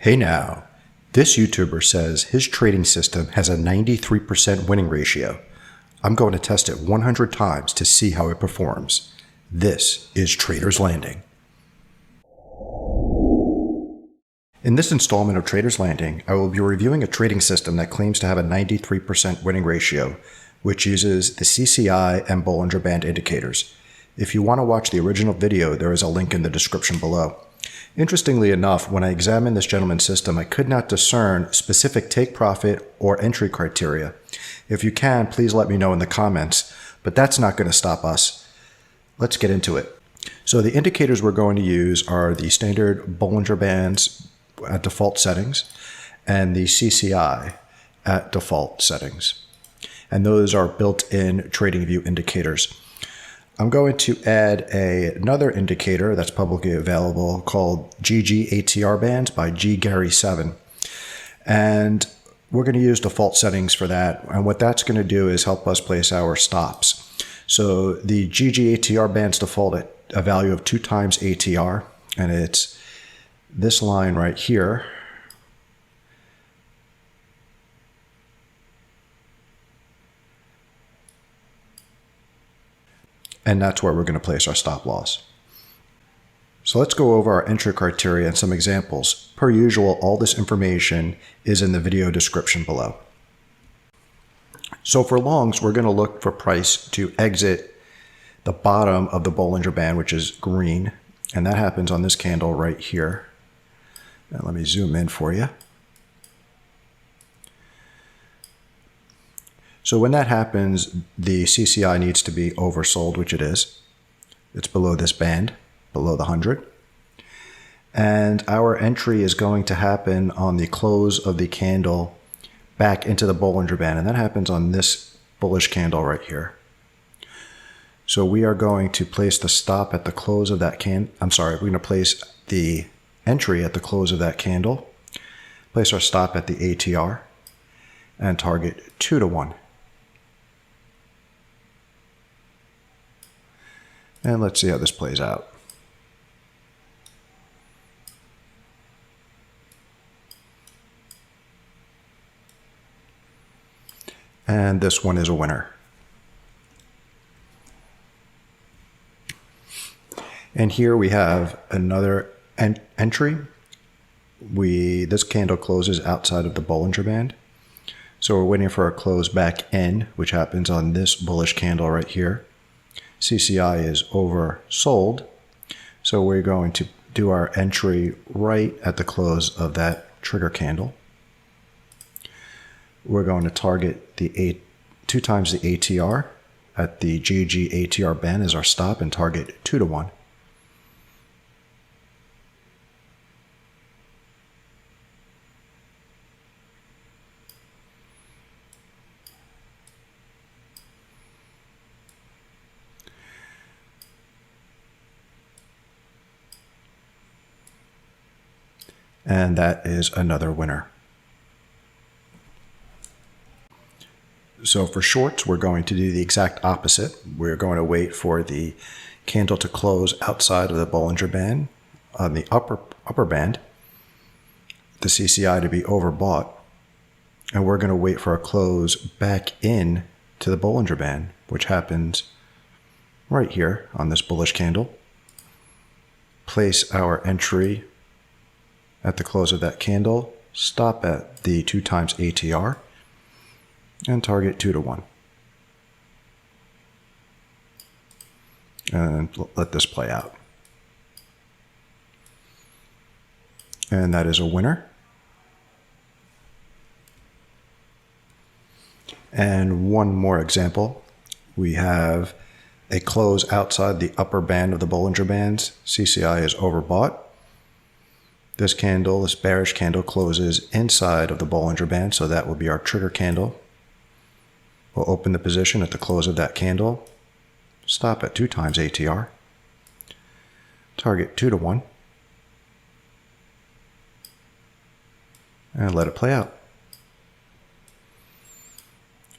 Hey now, this YouTuber says his trading system has a 93% winning ratio. I'm going to test it 100 times to see how it performs. This is Trader's Landing. In this installment of Trader's Landing, I will be reviewing a trading system that claims to have a 93% winning ratio, which uses the CCI and Bollinger Band indicators. If you want to watch the original video, there is a link in the description below. Interestingly enough, when I examined this gentleman's system, I could not discern specific take profit or entry criteria. If you can, please let me know in the comments, but that's not going to stop us. Let's get into it. So the indicators we're going to use are the standard Bollinger Bands at default settings and the CCI at default settings. And those are built-in TradingView indicators. I'm going to add another indicator that's publicly available called GG Bands by Gary7. And we're going to use default settings for that. And what that's going to do is help us place our stops. So the GG Bands default at a value of 2 times ATR, and it's this line right here. And that's where we're going to place our stop loss. So let's go over our entry criteria and some examples. Per usual, all this information is in the video description below. So for longs, we're going to look for price to exit the bottom of the Bollinger Band, which is green. And that happens on this candle right here. Now let me zoom in for you. So when that happens, the CCI needs to be oversold, which it is. It's below this band, below the 100. And our entry is going to happen on the close of the candle back into the Bollinger Band. And that happens on this bullish candle right here. So we are going to place the stop at the close of that we're going to place the entry at the close of that candle, place our stop at the ATR, and target 2 to 1. And let's see how this plays out. And this one is a winner. And here we have another entry. This candle closes outside of the Bollinger Band. So we're waiting for a close back in, which happens on this bullish candle right here. CCI is oversold, so we're going to do our entry right at the close of that trigger candle. We're going to target the 2 times the ATR at the GG ATR band as our stop and target 2 to 1. And that is another winner. So for shorts, we're going to do the exact opposite. We're going to wait for the candle to close outside of the Bollinger Band on the upper band, the CCI to be overbought, and we're going to wait for a close back in to the Bollinger Band, which happens right here on this bullish candle. Place our entry at the close of that candle, stop at the 2 times ATR, and target 2 to 1. And let this play out. And that is a winner. And one more example. We have a close outside the upper band of the Bollinger Bands. CCI is overbought. This candle, this bearish candle, closes inside of the Bollinger Band, so that will be our trigger candle. We'll open the position at the close of that candle, stop at 2 times ATR, target 2 to 1, and let it play out.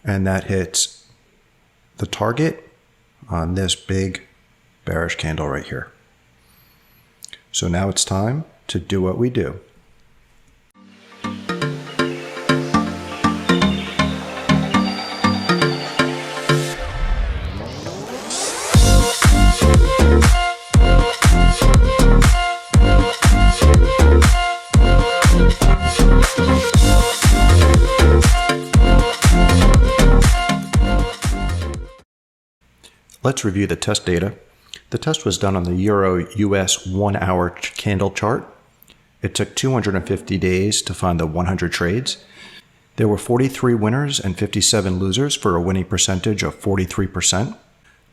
And that hits the target on this big bearish candle right here. So now it's time to do what we do. Let's review the test data. The test was done on the Euro-US 1-hour candle chart. It took 250 days to find the 100 trades. There were 43 winners and 57 losers for a winning percentage of 43%.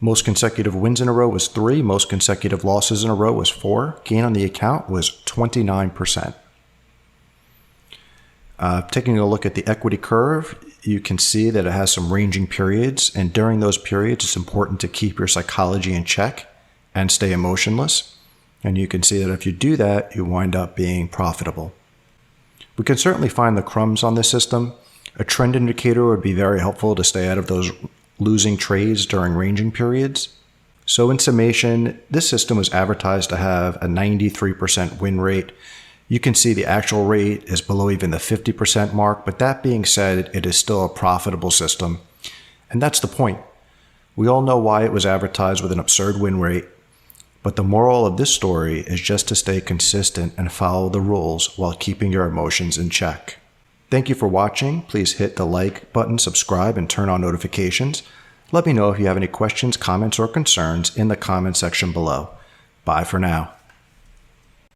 Most consecutive wins in a row was 3. Most consecutive losses in a row was 4. Gain on the account was 29%. Taking a look at the equity curve, you can see that it has some ranging periods, and during those periods, it's important to keep your psychology in check and stay emotionless. And you can see that if you do that, you wind up being profitable. We can certainly find the crumbs on this system. A trend indicator would be very helpful to stay out of those losing trades during ranging periods. So in summation, this system was advertised to have a 93% win rate. You can see the actual rate is below even the 50% mark, but that being said, it is still a profitable system. And that's the point. We all know why it was advertised with an absurd win rate, but the moral of this story is just to stay consistent and follow the rules while keeping your emotions in check. Thank you for watching. Please hit the like button, subscribe, and turn on notifications. Let me know if you have any questions, comments, or concerns in the comment section below. Bye for now.